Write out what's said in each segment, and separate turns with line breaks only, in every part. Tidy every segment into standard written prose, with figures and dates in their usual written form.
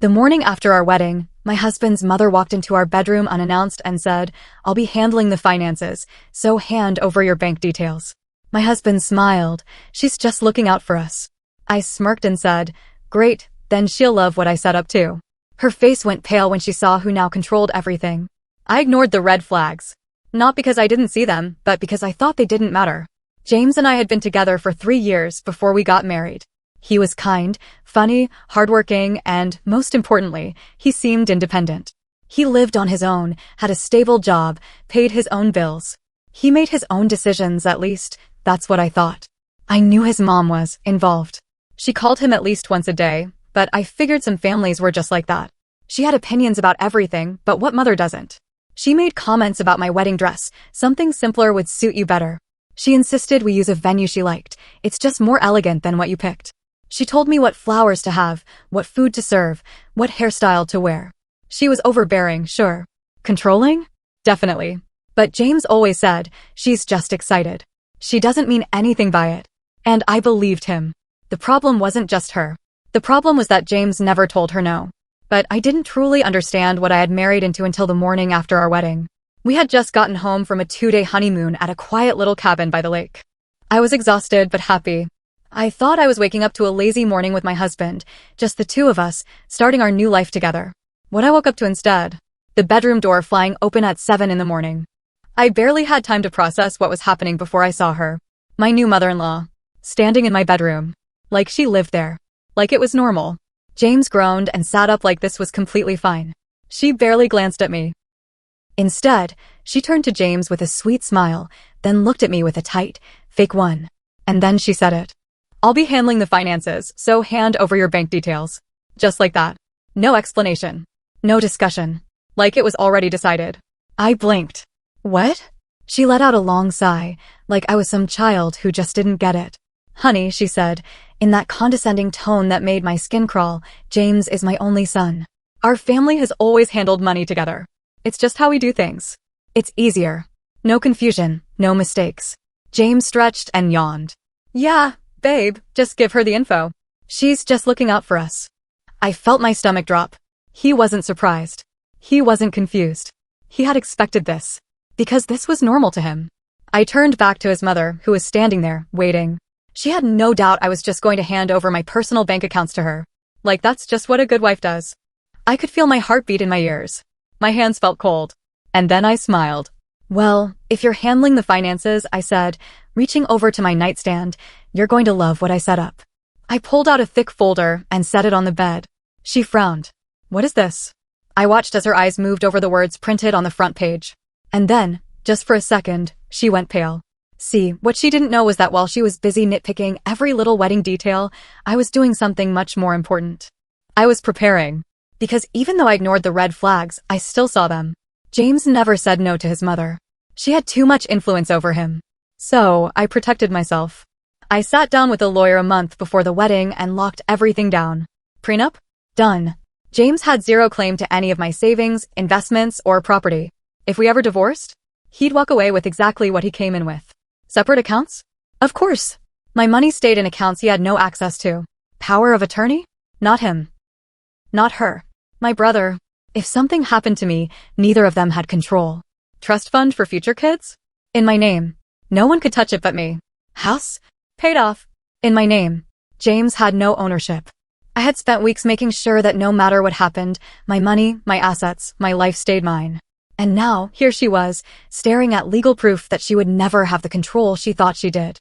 The morning after our wedding, my husband's mother walked into our bedroom unannounced and said, "I'll be handling the finances, so hand over your bank details." My husband smiled. "She's just looking out for us." I smirked and said, "Great, then she'll love what I set up too." Her face went pale when she saw who now controlled everything. I ignored the red flags. Not because I didn't see them, but because I thought they didn't matter. James and I had been together for 3 years before we got married. He was kind, funny, hardworking, and, most importantly, he seemed independent. He lived on his own, had a stable job, paid his own bills. He made his own decisions, at least, that's what I thought. I knew his mom was involved. She called him at least once a day, but I figured some families were just like that. She had opinions about everything, but what mother doesn't? She made comments about my wedding dress. Something simpler would suit you better. She insisted we use a venue she liked. It's just more elegant than what you picked. She told me what flowers to have, what food to serve, what hairstyle to wear. She was overbearing, sure. Controlling? Definitely. But James always said, "She's just excited. She doesn't mean anything by it." And I believed him. The problem wasn't just her. The problem was that James never told her no. But I didn't truly understand what I had married into until the morning after our wedding. We had just gotten home from a 2-day honeymoon at a quiet little cabin by the lake. I was exhausted but happy. I thought I was waking up to a lazy morning with my husband, just the two of us, starting our new life together. What I woke up to instead? The bedroom door flying open at 7 in the morning. I barely had time to process what was happening before I saw her. My new mother-in-law. Standing in my bedroom. Like she lived there. Like it was normal. James groaned and sat up like this was completely fine. She barely glanced at me. Instead, she turned to James with a sweet smile, then looked at me with a tight, fake one. And then she said it. "I'll be handling the finances, so hand over your bank details." Just like that. No explanation. No discussion. Like it was already decided. I blinked. What? She let out a long sigh, like I was some child who just didn't get it. "Honey," she said, in that condescending tone that made my skin crawl, "James is my only son. Our family has always handled money together. It's just how we do things. It's easier. No confusion, no mistakes." James stretched and yawned. "Yeah, babe, just give her the info. She's just looking out for us." I felt my stomach drop. He wasn't surprised. He wasn't confused. He had expected this. Because this was normal to him. I turned back to his mother, who was standing there, waiting. She had no doubt I was just going to hand over my personal bank accounts to her. Like that's just what a good wife does. I could feel my heartbeat in my ears. My hands felt cold. And then I smiled. "Well, if you're handling the finances," I said, reaching over to my nightstand, "you're going to love what I set up." I pulled out a thick folder and set it on the bed. She frowned. "What is this?" I watched as her eyes moved over the words printed on the front page. And then, just for a second, she went pale. See, what she didn't know was that while she was busy nitpicking every little wedding detail, I was doing something much more important. I was preparing. Because even though I ignored the red flags, I still saw them. James never said no to his mother. She had too much influence over him. So, I protected myself. I sat down with a lawyer a month before the wedding and locked everything down. Prenup? Done. James had zero claim to any of my savings, investments, or property. If we ever divorced, he'd walk away with exactly what he came in with. Separate accounts? Of course. My money stayed in accounts he had no access to. Power of attorney? Not him. Not her. My brother. If something happened to me, neither of them had control. Trust fund for future kids? In my name. No one could touch it but me. House? Paid off. In my name. James had no ownership. I had spent weeks making sure that no matter what happened, my money, my assets, my life stayed mine. And now, here she was, staring at legal proof that she would never have the control she thought she did.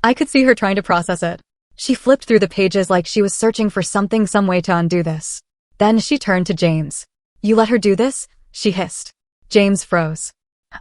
I could see her trying to process it. She flipped through the pages like she was searching for something, some way to undo this. Then she turned to James. "You let her do this?" she hissed. James froze.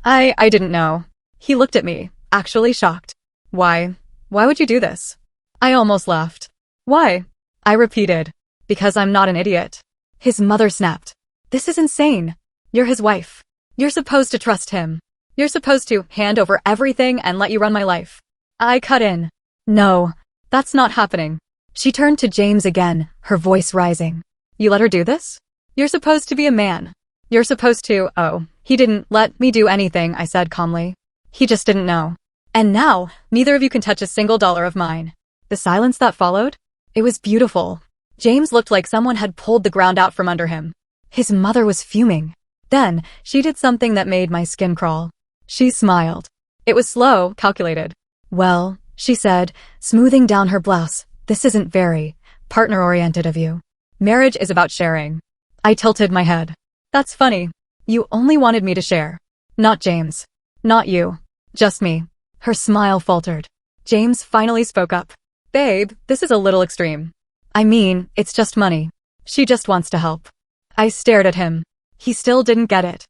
I didn't know. He looked at me, actually shocked. Why would you do this?" I almost laughed. "Why?" I repeated. "Because I'm not an idiot." His mother snapped. "This is insane. You're his wife. You're supposed to trust him. You're supposed to hand over everything and let you run my life." I cut in. "No, that's not happening." She turned to James again, her voice rising. "You let her do this? You're supposed to be a man. You're supposed to—" "Oh, he didn't let me do anything," I said calmly. "He just didn't know. And now, neither of you can touch a single dollar of mine." The silence that followed? It was beautiful. James looked like someone had pulled the ground out from under him. His mother was fuming. Then, she did something that made my skin crawl. She smiled. It was slow, calculated. "Well," she said, smoothing down her blouse, "this isn't very partner-oriented of you. Marriage is about sharing." I tilted my head. "That's funny. You only wanted me to share. Not James. Not you. Just me." Her smile faltered. James finally spoke up. "Babe, this is a little extreme. I mean, it's just money. She just wants to help." I stared at him. He still didn't get it.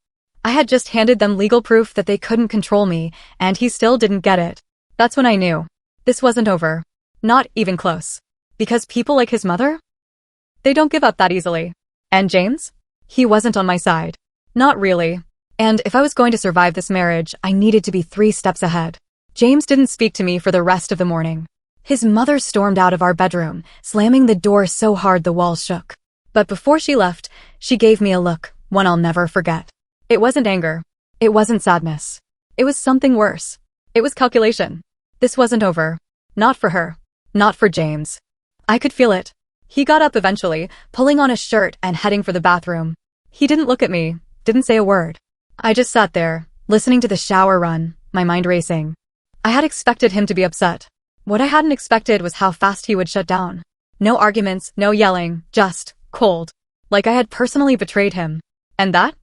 I had just handed them legal proof that they couldn't control me, and he still didn't get it. That's when I knew. This wasn't over. Not even close. Because people like his mother? They don't give up that easily. And James? He wasn't on my side. Not really. And if I was going to survive this marriage, I needed to be 3 steps ahead. James didn't speak to me for the rest of the morning. His mother stormed out of our bedroom, slamming the door so hard the walls shook. But before she left, she gave me a look, one I'll never forget. It wasn't anger. It wasn't sadness. It was something worse. It was calculation. This wasn't over. Not for her. Not for James. I could feel it. He got up eventually, pulling on his shirt and heading for the bathroom. He didn't look at me, didn't say a word. I just sat there, listening to the shower run, my mind racing. I had expected him to be upset. What I hadn't expected was how fast he would shut down. No arguments, no yelling, just cold. Like I had personally betrayed him. And that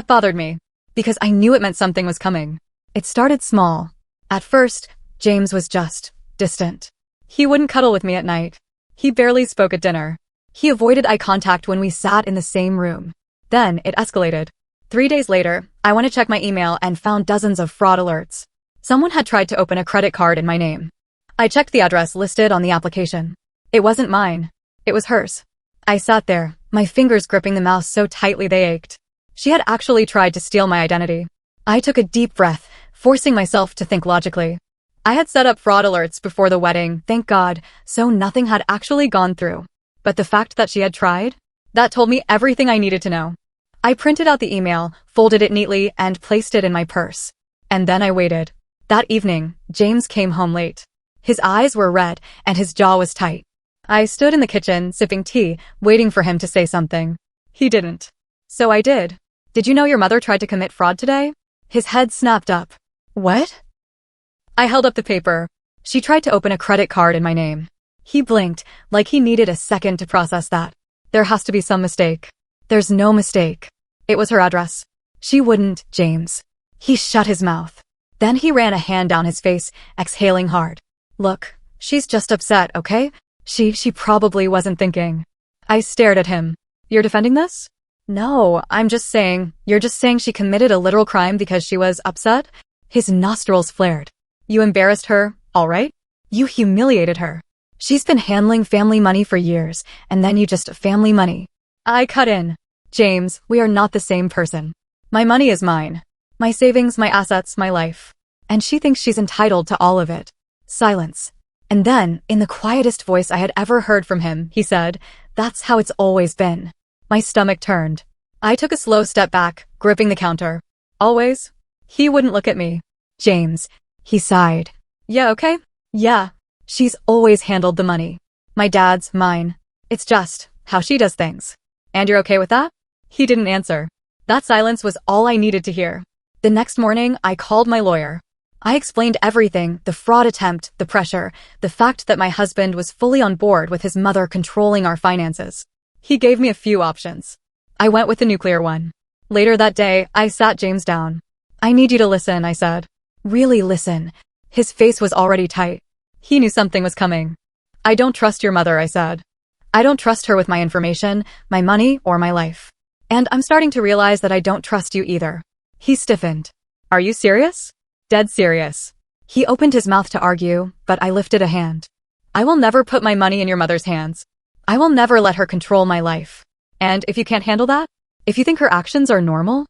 bothered me. Because I knew it meant something was coming. It started small. At first, James was just distant. He wouldn't cuddle with me at night. He barely spoke at dinner. He avoided eye contact when we sat in the same room. Then it escalated. 3 days later, I went to check my email and found dozens of fraud alerts. Someone had tried to open a credit card in my name. I checked the address listed on the application. It wasn't mine. It was hers. I sat there, my fingers gripping the mouse so tightly they ached. She had actually tried to steal my identity. I took a deep breath, forcing myself to think logically. I had set up fraud alerts before the wedding, thank God, so nothing had actually gone through. But the fact that she had tried? That told me everything I needed to know. I printed out the email, folded it neatly, and placed it in my purse. And then I waited. That evening, James came home late. His eyes were red, and his jaw was tight. I stood in the kitchen, sipping tea, waiting for him to say something. He didn't. So I did. "Did you know your mother tried to commit fraud today?" His head snapped up. "What?" I held up the paper. "She tried to open a credit card in my name." He blinked, like he needed a second to process that. "There has to be some mistake." "There's no mistake. It was her address." "She wouldn't, James." He shut his mouth. Then he ran a hand down his face, exhaling hard. "Look, she's just upset, okay? She probably wasn't thinking." I stared at him. "You're defending this?" "No, you're just saying she committed a literal crime because she was upset?" His nostrils flared. "You embarrassed her, all right? You humiliated her. She's been handling family money for years, and then you just family money." I cut in. "James, we are not the same person. My money is mine. My savings, my assets, my life. And she thinks she's entitled to all of it." Silence. And then, in the quietest voice I had ever heard from him, he said, "That's how it's always been." My stomach turned. I took a slow step back, gripping the counter. "Always?" He wouldn't look at me. "James," he sighed. "Yeah, okay? Yeah. She's always handled the money. My dad's, mine. It's just how she does things. And you're okay with that?" He didn't answer. That silence was all I needed to hear. The next morning, I called my lawyer. I explained everything, the fraud attempt, the pressure, the fact that my husband was fully on board with his mother controlling our finances. He gave me a few options. I went with the nuclear one. Later that day, I sat James down. "I need you to listen," I said. "Really listen." His face was already tight. He knew something was coming. "I don't trust your mother," I said. "I don't trust her with my information, my money, or my life. And I'm starting to realize that I don't trust you either." He stiffened. "Are you serious?" "Dead serious." He opened his mouth to argue, but I lifted a hand. "I will never put my money in your mother's hands. I will never let her control my life. And if you can't handle that, if you think her actions are normal,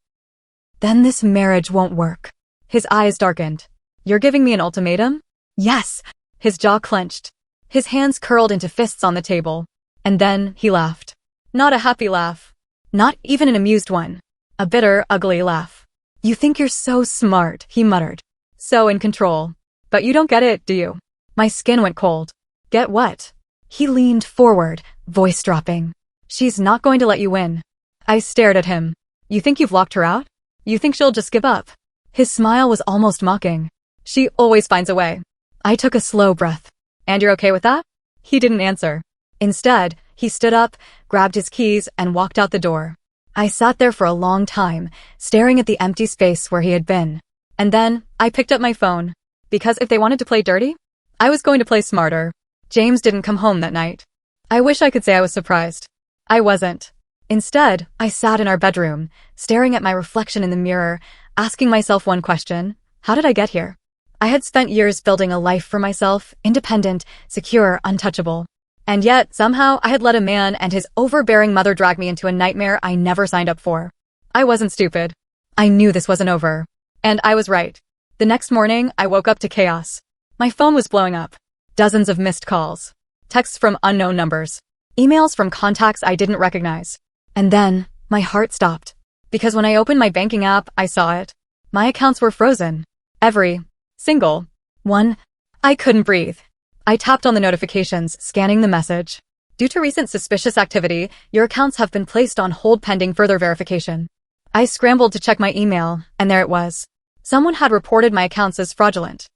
then this marriage won't work." His eyes darkened. "You're giving me an ultimatum?" "Yes." His jaw clenched. His hands curled into fists on the table. And then he laughed. Not a happy laugh. Not even an amused one. A bitter, ugly laugh. "You think you're so smart," he muttered. "So in control. But you don't get it, do you?" My skin went cold. "Get what?" He leaned forward, voice dropping. She's not going to let you win. I stared at him. You think you've locked her out? You think she'll just give up? His smile was almost mocking. She always finds a way. I took a slow breath. And you're okay with that? He didn't answer. Instead, he stood up, grabbed his keys, and walked out the door. I sat there for a long time, staring at the empty space where he had been. And then, I picked up my phone. Because if they wanted to play dirty, I was going to play smarter. James didn't come home that night. I wish I could say I was surprised. I wasn't. Instead, I sat in our bedroom, staring at my reflection in the mirror, asking myself one question: how did I get here? I had spent years building a life for myself, independent, secure, untouchable. And yet, somehow, I had let a man and his overbearing mother drag me into a nightmare I never signed up for. I wasn't stupid. I knew this wasn't over. And I was right. The next morning, I woke up to chaos. My phone was blowing up. Dozens of missed calls. Texts from unknown numbers. Emails from contacts I didn't recognize. And then, my heart stopped. Because when I opened my banking app, I saw it. My accounts were frozen. Every single one. I couldn't breathe. I tapped on the notifications, scanning the message. Due to recent suspicious activity, your accounts have been placed on hold pending further verification. I scrambled to check my email, and there it was. Someone had reported my accounts as fraudulent.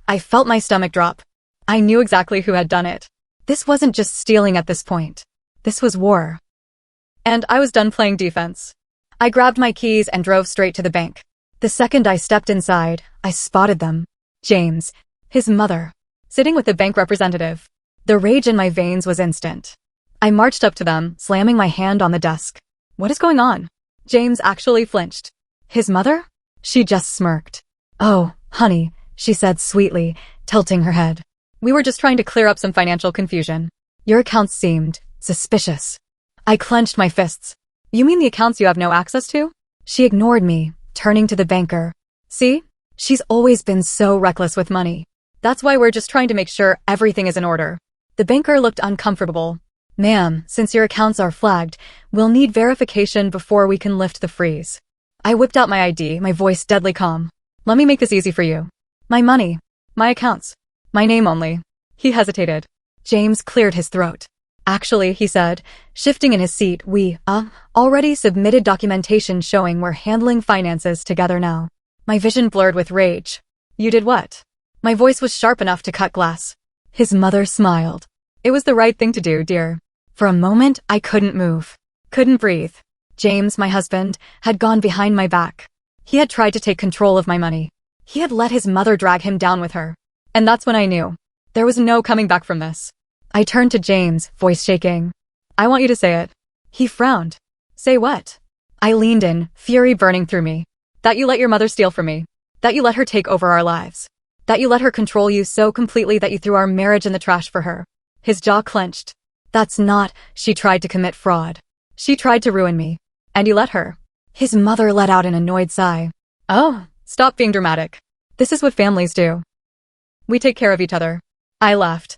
I felt my stomach drop. I knew exactly who had done it. This wasn't just stealing at this point. This was war. And I was done playing defense. I grabbed my keys and drove straight to the bank. The second I stepped inside, I spotted them. James, his mother, sitting with the bank representative. The rage in my veins was instant. I marched up to them, slamming my hand on the desk. What is going on? James actually flinched. His mother? She just smirked. Oh, honey, she said sweetly, tilting her head. We were just trying to clear up some financial confusion. Your accounts seemed suspicious. I clenched my fists. You mean the accounts you have no access to? She ignored me, turning to the banker. See? She's always been so reckless with money. That's why we're just trying to make sure everything is in order. The banker looked uncomfortable. Ma'am, since your accounts are flagged, we'll need verification before we can lift the freeze. I whipped out my ID, my voice deadly calm. Let me make this easy for you. My money. My accounts. My name only. He hesitated. James cleared his throat. Actually, he said, shifting in his seat, we, already submitted documentation showing we're handling finances together now. My vision blurred with rage. You did what? My voice was sharp enough to cut glass. His mother smiled. It was the right thing to do, dear. For a moment, I couldn't move. Couldn't breathe. James, my husband, had gone behind my back. He had tried to take control of my money. He had let his mother drag him down with her. And that's when I knew. There was no coming back from this. I turned to James, voice shaking. I want you to say it. He frowned. Say what? I leaned in, fury burning through me. That you let your mother steal from me. That you let her take over our lives. That you let her control you so completely that you threw our marriage in the trash for her. His jaw clenched. That's not, she tried to commit fraud. She tried to ruin me. And you let her. His mother let out an annoyed sigh. Oh, stop being dramatic. This is what families do. We take care of each other. I laughed.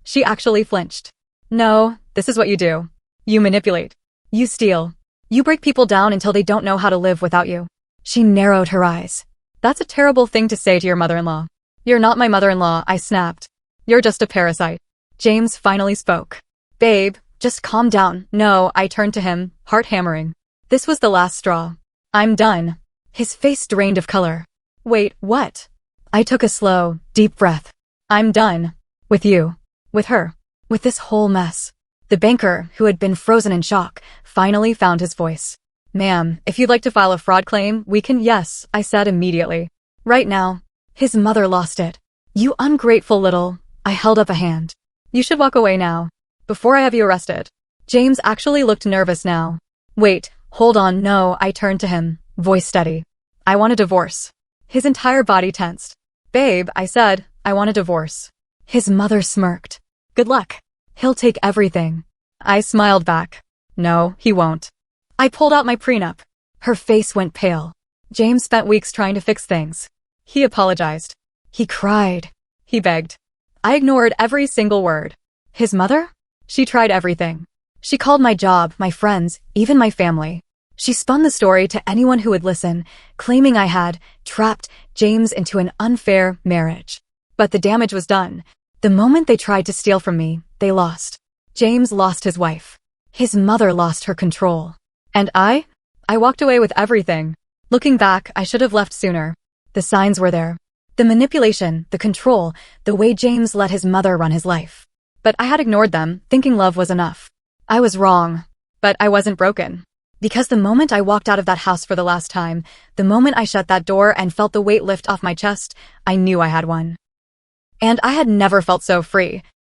She actually flinched. No, this is what you do. You manipulate. You steal. You break people down until they don't know how to live without you. She narrowed her eyes. That's a terrible thing to say to your mother-in-law. You're not my mother-in-law, I snapped. You're just a parasite. James finally spoke. Babe, just calm down. No, I turned to him, heart hammering. This was the last straw. I'm done. His face drained of color. Wait, what? I took a slow, deep breath. I'm done. With you. With her. With this whole mess. The banker, who had been frozen in shock, finally found his voice. Ma'am, if you'd like to file a fraud claim, we can. Yes, I said immediately. Right now. His mother lost it. You ungrateful little. I held up a hand. You should walk away now. Before I have you arrested. James actually looked nervous now. Wait, hold on. No, I turned to him, voice steady. I want a divorce. His entire body tensed. Babe, I said, I want a divorce. His mother smirked. Good luck. He'll take everything. I smiled back. No, he won't. I pulled out my prenup. Her face went pale. James spent weeks trying to fix things. He apologized. He cried. He begged. I ignored every single word. His mother? She tried everything. She called my job, my friends, even my family. She spun the story to anyone who would listen, claiming I had trapped James into an unfair marriage. But the damage was done. The moment they tried to steal from me, They lost. James lost his wife. His mother lost her control. And I walked away with everything. Looking back, I should have left sooner. The signs were there. The manipulation, the control, the way James let his mother run his life. But I had ignored them, thinking love was enough. I was wrong. But I wasn't broken. Because the moment I walked out of that house for the last time, the moment I shut that door and felt the weight lift off my chest, I knew I had won. And I had never felt so free,